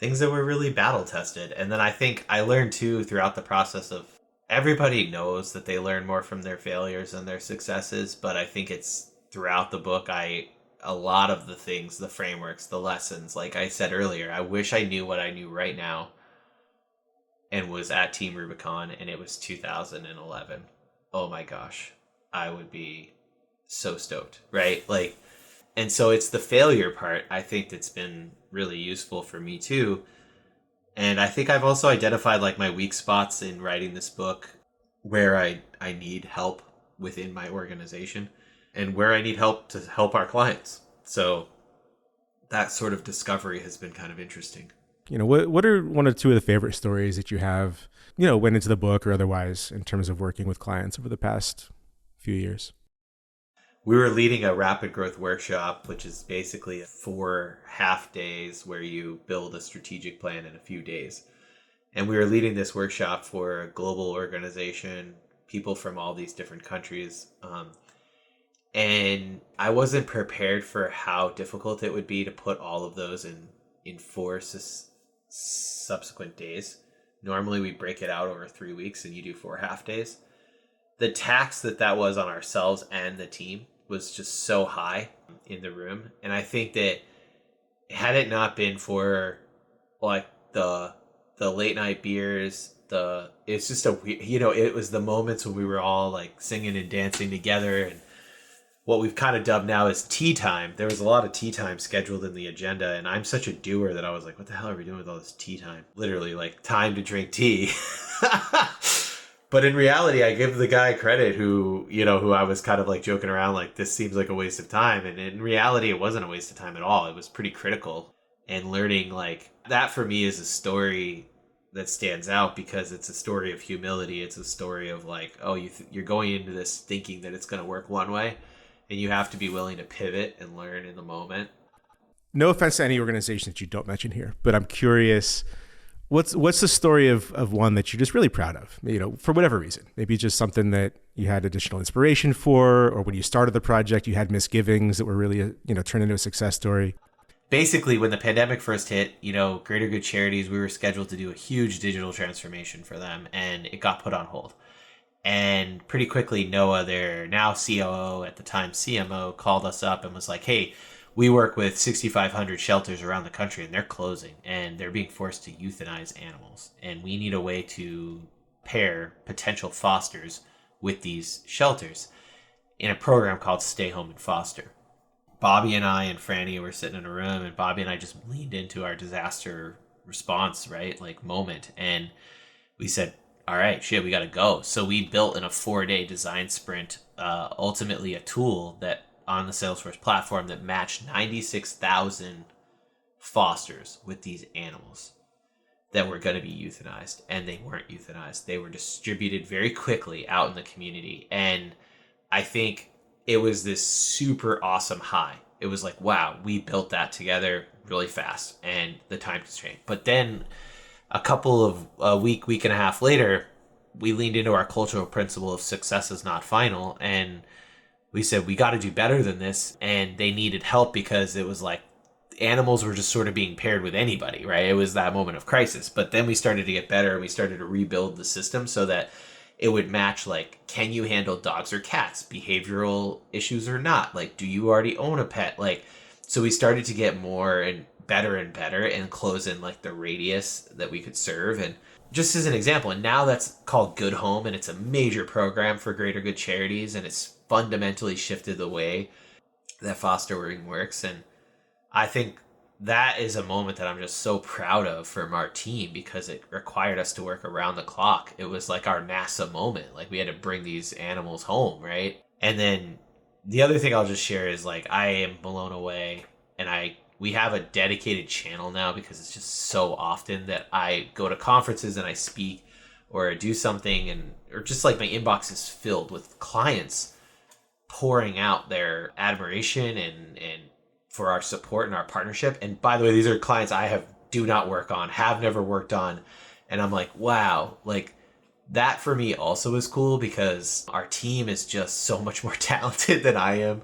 things that were really battle tested. And then I think I learned too throughout the process of everybody knows that they learn more from their failures than their successes. But I think it's throughout the book, a lot of the things, the frameworks, the lessons, like I said earlier, I wish I knew what I knew right now and was at Team Rubicon and it was 2011. Oh my gosh, I would be so stoked, right? Like, and so it's the failure part, I think, that's been really useful for me too. And I think I've also identified like my weak spots in writing this book, where I need help within my organization and where I need help to help our clients. So that sort of discovery has been kind of interesting. What are one or two of the favorite stories that you have, went into the book or otherwise in terms of working with clients over the past few years? We were leading a rapid growth workshop, which is basically 4 half days where you build a strategic plan in a few days. And we were leading this workshop for a global organization, people from all these different countries. And I wasn't prepared for how difficult it would be to put all of those in 4 subsequent days. Normally we break it out over 3 weeks and you do 4 half days. The tax that was on ourselves and the team was just so high in the room. And I think that had it not been for like the late night beers, it's just it was the moments when we were all like singing and dancing together, and what we've kind of dubbed now is tea time. There was a lot of tea time scheduled in the agenda, and I'm such a doer that I was like, what the hell are we doing with all this tea time? Literally, like, time to drink tea. But in reality, I give the guy credit who I was kind of like joking around, like, this seems like a waste of time. And in reality, it wasn't a waste of time at all. It was pretty critical. And learning, like, that for me is a story that stands out because it's a story of humility. It's a story of, like, oh, you're going into this thinking that it's going to work one way, and you have to be willing to pivot and learn in the moment. No offense to any organization that you don't mention here, but I'm curious, what's the story of one that you're just really proud of, for whatever reason? Maybe it's just something that you had additional inspiration for, or when you started the project, you had misgivings that were really, turned into a success story. Basically, when the pandemic first hit, Greater Good Charities, we were scheduled to do a huge digital transformation for them, and it got put on hold. And pretty quickly, Noah, their now COO, at the time CMO, called us up and was like, hey, we work with 6,500 shelters around the country, and they're closing, and they're being forced to euthanize animals. And we need a way to pair potential fosters with these shelters in a program called Stay Home and Foster. Bobby and I and Franny were sitting in a room, and Bobby and I just leaned into our disaster response, right? Like, moment. And we said, all right, shit, we got to go. So we built in a 4-day design sprint, ultimately a tool that on the Salesforce platform that matched 96,000 fosters with these animals that were going to be euthanized. And they weren't euthanized. They were distributed very quickly out in the community. And I think it was this super awesome high. It was like, wow, we built that together really fast, and the time constraint. But then a week and a half later, we leaned into our cultural principle of success is not final, and we said we got to do better than this. And they needed help because it was like animals were just sort of being paired with anybody, right? It was that moment of crisis. But then we started to get better, and we started to rebuild the system so that it would match, like, can you handle dogs or cats, behavioral issues or not? Like, do you already own a pet? Like, so we started to get more and better and close in, like, the radius that we could serve. And just as an example, and now that's called Good Home, and it's a major program for Greater Good Charities, and it's fundamentally shifted the way that fostering works. And I think that is a moment that I'm just so proud of from our team because it required us to work around the clock. It was like our NASA moment. Like, we had to bring these animals home, right? And then the other thing I'll just share is, like, I am blown away, and we have a dedicated channel now because it's just so often that I go to conferences and I speak or do something, or just like my inbox is filled with clients pouring out their admiration and for our support and our partnership. And by the way, these are clients I do not work on, have never worked on. And I'm like, wow, like, that for me also is cool because our team is just so much more talented than I am,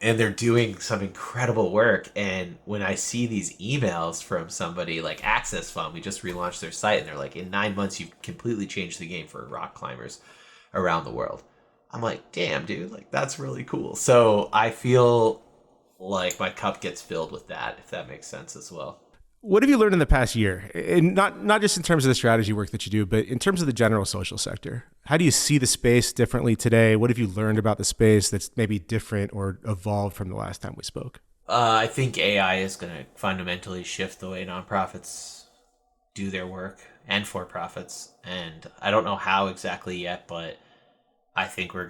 and they're doing some incredible work. And when I see these emails from somebody like Access Fund, we just relaunched their site, and they're like, in 9 months, you've completely changed the game for rock climbers around the world. I'm like, damn, dude, like, that's really cool. So I feel like my cup gets filled with that, if that makes sense as well. What have you learned in the past year? And not just in terms of the strategy work that you do, but in terms of the general social sector. How do you see the space differently today? What have you learned about the space that's maybe different or evolved from the last time we spoke? I think AI is going to fundamentally shift the way nonprofits do their work, and for-profits. And I don't know how exactly yet, but I think we're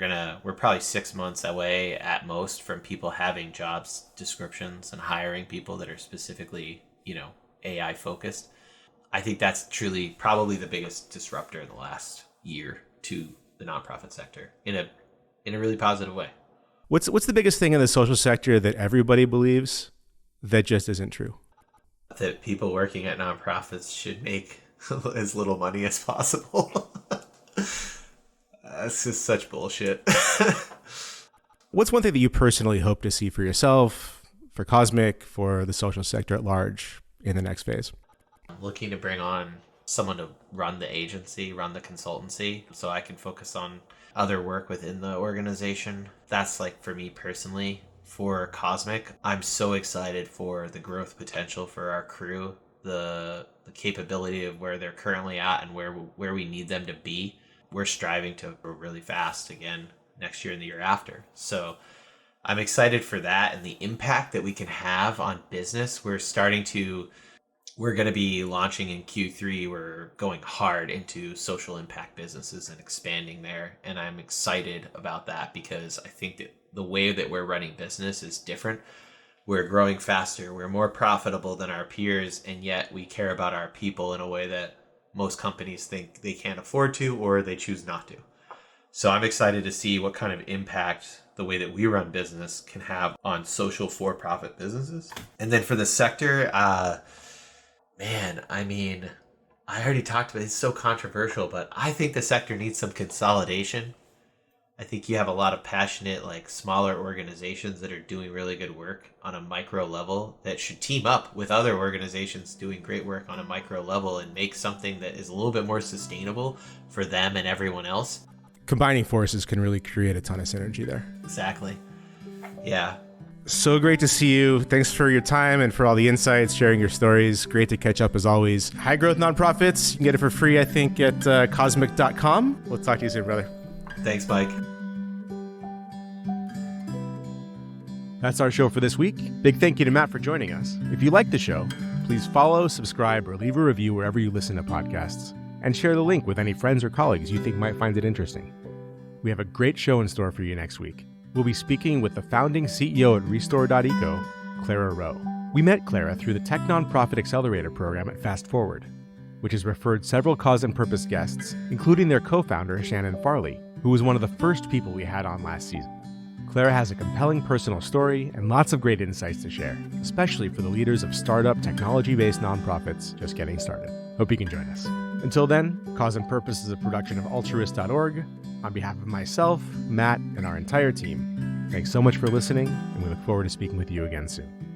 probably 6 months away at most from people having jobs descriptions and hiring people that are specifically, AI focused. I think that's truly probably the biggest disruptor in the last year to the nonprofit sector in a really positive way. What's the biggest thing in the social sector that everybody believes that just isn't true? That people working at nonprofits should make as little money as possible. That's just such bullshit. What's one thing that you personally hope to see for yourself, for CauseMic, for the social sector at large in the next phase? I'm looking to bring on someone to run the agency, run the consultancy, so I can focus on other work within the organization. That's, like, for me personally. For CauseMic, I'm so excited for the growth potential for our crew the capability of where they're currently at and where we need them to be. We're striving to grow really fast again next year and the year after. So I'm excited for that and the impact that we can have on business. We're going to be launching in Q3. We're going hard into social impact businesses and expanding there. And I'm excited about that because I think that the way that we're running business is different. We're growing faster. We're more profitable than our peers. And yet we care about our people in a way that most companies think they can't afford to, or they choose not to. So I'm excited to see what kind of impact the way that we run business can have on social for-profit businesses. And then for the sector, man, I mean, I already talked about it. It's so controversial, but I think the sector needs some consolidation. I think you have a lot of passionate, like smaller organizations that are doing really good work on a micro level that should team up with other organizations doing great work on a micro level and make something that is a little bit more sustainable for them and everyone else. Combining forces can really create a ton of synergy there. Exactly. Yeah. So great to see you. Thanks for your time and for all the insights, sharing your stories. Great to catch up as always. High growth nonprofits, you can get it for free, I think, at CauseMic.com. We'll talk to you soon, brother. Thanks, Mike. That's our show for this week. Big thank you to Matt for joining us. If you like the show, please follow, subscribe, or leave a review wherever you listen to podcasts, and share the link with any friends or colleagues you think might find it interesting. We have a great show in store for you next week. We'll be speaking with the founding CEO at Restore.eco, Clara Rowe. We met Clara through the Tech Nonprofit Accelerator program at Fast Forward, which has referred several Cause and Purpose guests, including their co-founder, Shannon Farley, who was one of the first people we had on last season. Clara has a compelling personal story and lots of great insights to share, especially for the leaders of startup technology-based nonprofits just getting started. Hope you can join us. Until then, Cause and Purpose is a production of altruist.org. On behalf of myself, Matt, and our entire team, thanks so much for listening, and we look forward to speaking with you again soon.